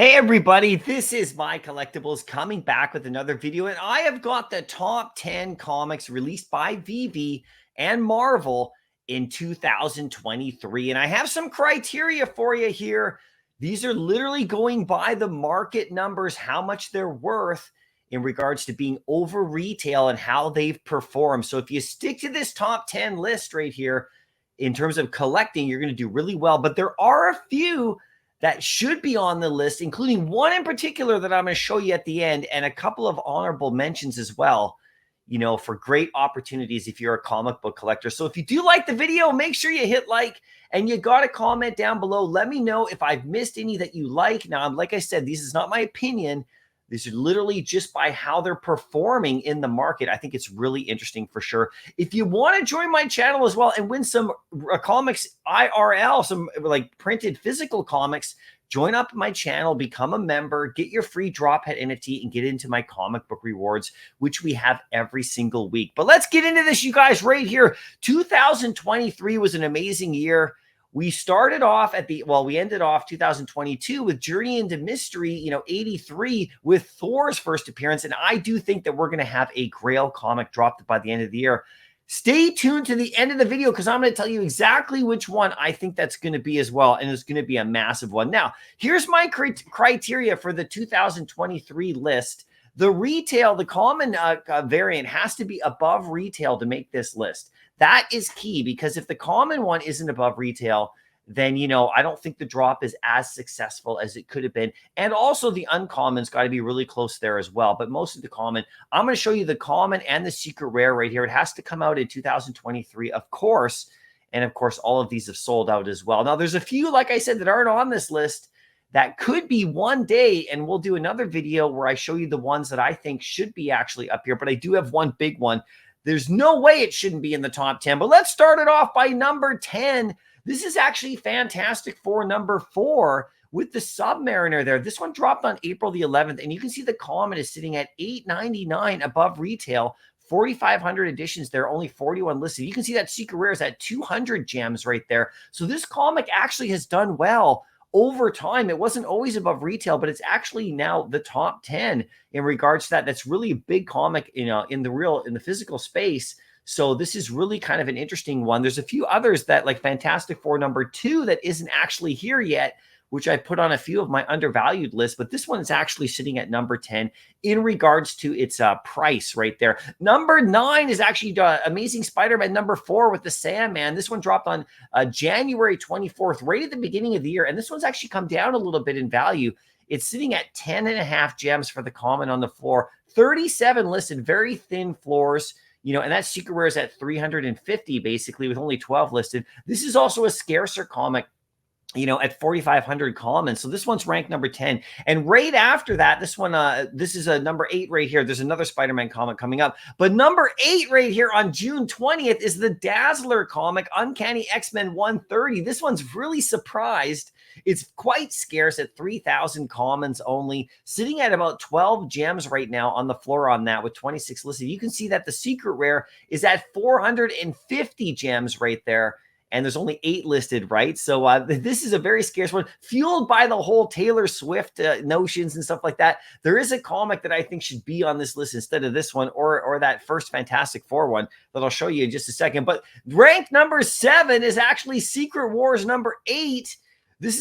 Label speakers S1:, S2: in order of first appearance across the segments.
S1: Hey everybody, this is MyCollectables coming back with another video, and I have got the top 10 comics released by Veve and Marvel in 2023, and I have some criteria for you here. These are literally going by the market numbers, how much they're worth in regards to being over retail and how they've performed. So if you stick to this top 10 list right here, in terms of collecting, you're going to do really well, but there are a few that should be on the list, including one in particular that I'm going to show you at the end, and a couple of honorable mentions as well, for great opportunities if you're a comic book collector. So if you do like the video, make sure you hit like, and you got to comment down below. Let me know if I've missed any that you like. Now, like I said, this is not my opinion. These are literally just by how they're performing in the market. I think it's really interesting for sure. If you want to join my channel as well and win some comics IRL, some like printed physical comics, join up my channel, become a member, get your free Drophead NFT, and get into my comic book rewards, which we have every single week. But let's get into this, you guys, right here. 2023 was an amazing year. We started off we ended off 2022 with Journey into Mystery, 83 with Thor's first appearance. And I do think that we're going to have a Grail comic dropped by the end of the year. Stay tuned to the end of the video because I'm going to tell you exactly which one I think that's going to be as well. And it's going to be a massive one. Now, here's my criteria for the 2023 list. The common variant has to be above retail to make this list. That is key because if the common one isn't above retail, then, I don't think the drop is as successful as it could have been. And also the uncommon's got to be really close there as well. But most of the common, I'm going to show you the common and the secret rare right here. It has to come out in 2023, of course. And of course, all of these have sold out as well. Now, there's a few, like I said, that aren't on this list that could be one day, and we'll do another video where I show you the ones that I think should be actually up here. But I do have one big one. There's no way it shouldn't be in the top 10. But let's start it off by number 10. This is actually Fantastic Four number 4 with the Submariner there. This one dropped on April the 11th, and you can see the common is sitting at $8.99 above retail. 4,500 editions there, only 41 listed. You can see that secret rare is at 200 gems right there. So this comic actually has done well over time. It wasn't always above retail, but it's actually now the top 10 in regards to that. That's really a big comic, in the physical space. So this is really kind of an interesting one. There's a few others that, like Fantastic Four number 2, that isn't actually here yet, which I put on a few of my undervalued lists, but this one is actually sitting at number 10 in regards to its price right there. Number 9 is actually Amazing Spider-Man number 4 with the Sandman. This one dropped on January 24th, right at the beginning of the year, and this one's actually come down a little bit in value. It's sitting at 10.5 gems for the common on the floor, 37 listed, very thin floors. And that secret rare is at 350 basically with only 12 listed. This is also a scarcer comic, at 4,500 common. So this one's ranked number 10. And right after that, this one, this is a number 8 right here. There's another Spider-Man comic coming up. But number 8 right here on June 20th is the Dazzler comic, Uncanny X-Men 130. This one's really surprised. It's quite scarce at 3,000 commons only, sitting at about 12 gems right now on the floor on that with 26 listed. You can see that the secret rare is at 450 gems right there. And there's only 8 listed, right? So this is a very scarce one, fueled by the whole Taylor Swift notions and stuff like that. There is a comic that I think should be on this list instead of this one, or that first Fantastic Four one that I'll show you in just a second. But ranked number 7 is actually Secret Wars number 8. This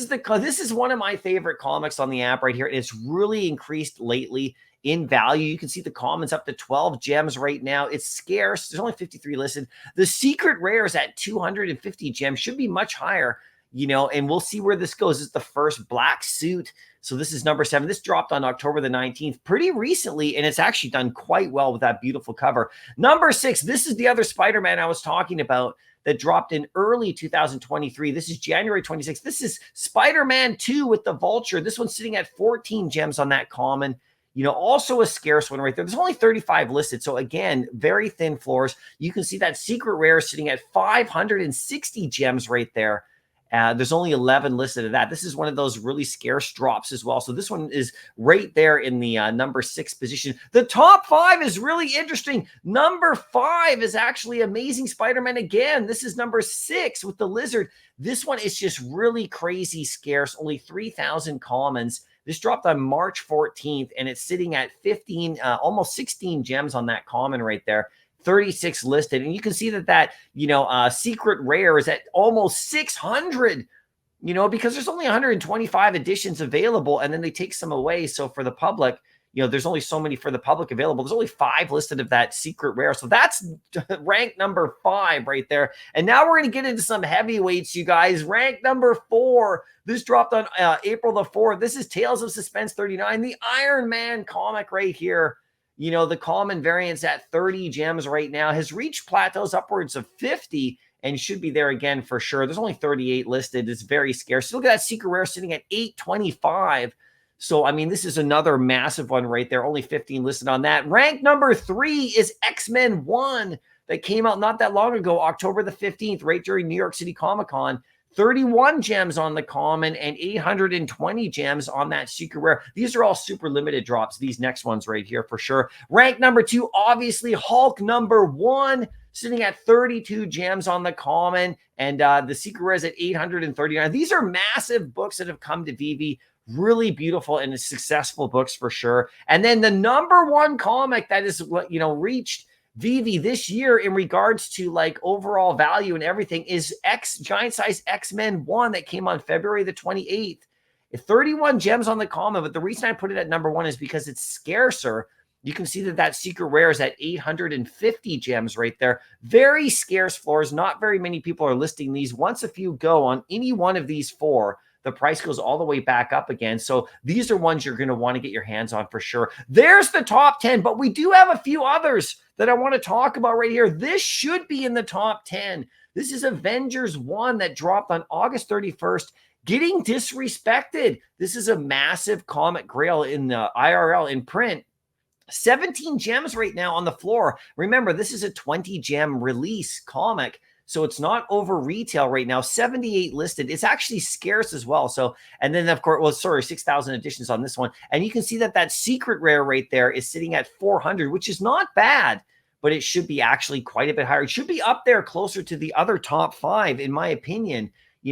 S1: is one of my favorite comics on the app right here. It's really increased lately in value. You can see the commons up to 12 gems right now. It's scarce. There's only 53 listed. The secret rare is at 250 gems. Should be much higher, and we'll see where this goes. This is the first black suit. So this is number 7. This dropped on October the 19th pretty recently, and it's actually done quite well with that beautiful cover. Number 6, this is the other Spider-Man I was talking about that dropped in early 2023. This is January 26th. This is Spider-Man 2 with the Vulture. This one's sitting at 14 gems on that common. Also a scarce one right there. There's only 35 listed. So again, very thin floors. You can see that secret rare sitting at 560 gems right there. There's only 11 listed of that. This is one of those really scarce drops as well. So this one is right there in the number 6 position. The top 5 is really interesting. Number 5 is actually Amazing Spider-Man again. This is number 6 with the Lizard. This one is just really crazy scarce. Only 3,000 commons. This dropped on March 14th, and it's sitting at 15, almost 16 gems on that common right there. 36 listed. And you can see that secret rare is at almost 600, because there's only 125 editions available, and then they take some away. So for the public, there's only so many for the public available. There's only 5 listed of that secret rare. So that's rank number 5 right there. And now we're going to get into some heavyweights, you guys. Rank number 4. This dropped on April the 4th. This is Tales of Suspense 39, the Iron Man comic right here. The common variant's at 30 gems right now. Has reached plateaus upwards of 50 and should be there again for sure. There's only 38 listed. It's very scarce. Look at that secret rare sitting at 825. So, I mean, this is another massive one right there. Only 15 listed on that. Rank number 3 is X-Men 1 that came out not that long ago, October the 15th, right during New York City Comic-Con. 31 gems on the common and 820 gems on that secret rare. These are all super limited drops, these next ones right here for sure. Rank number 2, obviously Hulk number 1, sitting at 32 gems on the common, and the secret rare is at 839. These are massive books that have come to Veve. Really beautiful and successful books for sure. And then the number 1 comic that is, reached Veve this year in regards to like overall value and everything is Giant Size X-Men 1 that came on February the 28th. 31 gems on the common, but the reason I put it at number 1 is because it's scarcer. You can see that secret rare is at 850 gems right there. Very scarce floors. Not very many people are listing these. Once a few go on any one of these 4, the price goes all the way back up again. So these are ones you're going to want to get your hands on for sure. There's the top 10, but we do have a few others that I want to talk about right here. This should be in the top 10. This is Avengers 1 that dropped on August 31st. Getting disrespected. This is a massive comic grail in the IRL in print. 17 gems right now on the floor. Remember, this is a 20 gem release comic. So it's not over retail right now. 78 listed. It's actually scarce as well. So, and then of course, 6,000 editions on this one. And you can see that secret rare right there is sitting at 400, which is not bad, but it should be actually quite a bit higher. It should be up there closer to the other top 5, in my opinion,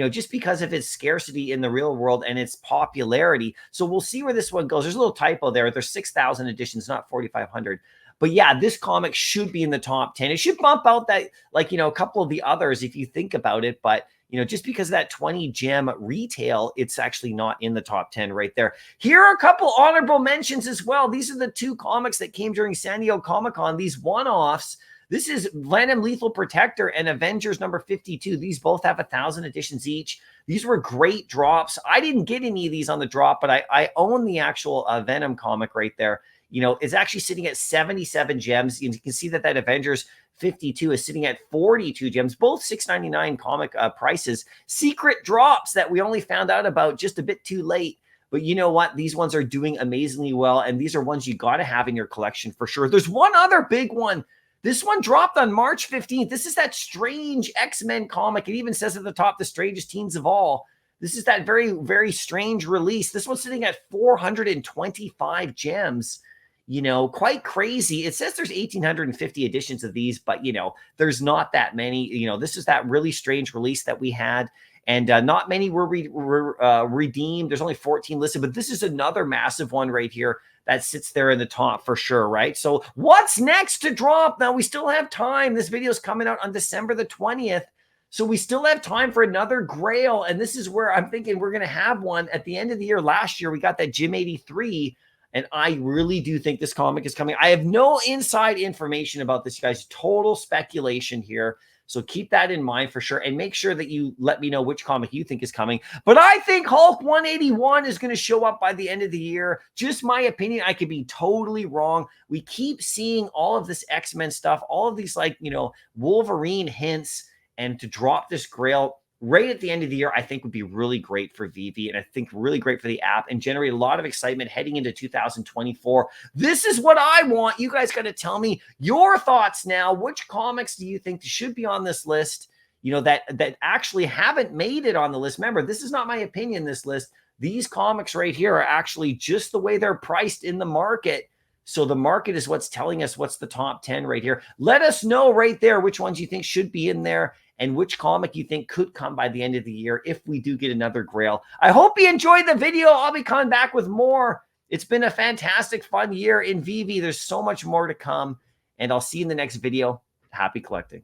S1: just because of its scarcity in the real world and its popularity. So we'll see where this one goes. There's a little typo there. There's 6,000 editions, not 4,500. But yeah, this comic should be in the top 10. It should bump out that, a couple of the others if you think about it. But, just because of that 20 gem retail, it's actually not in the top 10 right there. Here are a couple honorable mentions as well. These are the 2 comics that came during San Diego Comic-Con, these one-offs. This is Venom Lethal Protector and Avengers number 52. These both have 1,000 editions each. These were great drops. I didn't get any of these on the drop, but I own the actual Venom comic right there. It's actually sitting at 77 gems. You can see that Avengers 52 is sitting at 42 gems, both $6.99 comic prices. Secret drops that we only found out about just a bit too late. But you know what? These ones are doing amazingly well, and these are ones you got to have in your collection for sure. There's one other big one. This one dropped on March 15th. This is that strange X-Men comic. It even says at the top, the strangest teens of all. This is that very, very strange release. This one's sitting at 425 gems. Quite crazy. It says there's 1,850 editions of these, but, there's not that many. This is that really strange release that we had, and not many were redeemed. There's only 14 listed, but this is another massive one right here that sits there in the top for sure, right? So what's next to drop? Now, we still have time. This video is coming out on December the 20th. So we still have time for another grail, and this is where I'm thinking we're going to have one at the end of the year. Last year, we got that Jim 83, and I really do think this comic is coming. I have no inside information about this, guys. Total speculation here. So keep that in mind for sure. And make sure that you let me know which comic you think is coming. But I think Hulk 181 is going to show up by the end of the year. Just my opinion. I could be totally wrong. We keep seeing all of this X-Men stuff, all of these Wolverine hints, and to drop this grail right at the end of the year, I think would be really great for Veve, and I think really great for the app, and generate a lot of excitement heading into 2024. This is what I want. You guys got to tell me your thoughts now. Which comics do you think should be on this list, that actually haven't made it on the list? Remember, this is not my opinion, this list. These comics right here are actually just the way they're priced in the market. So the market is what's telling us what's the top 10 right here. Let us know right there which ones you think should be in there. and which comic you think could come by the end of the year if we do get another Grail. I hope you enjoyed the video. I'll be coming back with more. It's been a fantastic, fun year in Veve. There's so much more to come, and I'll see you in the next video. Happy collecting.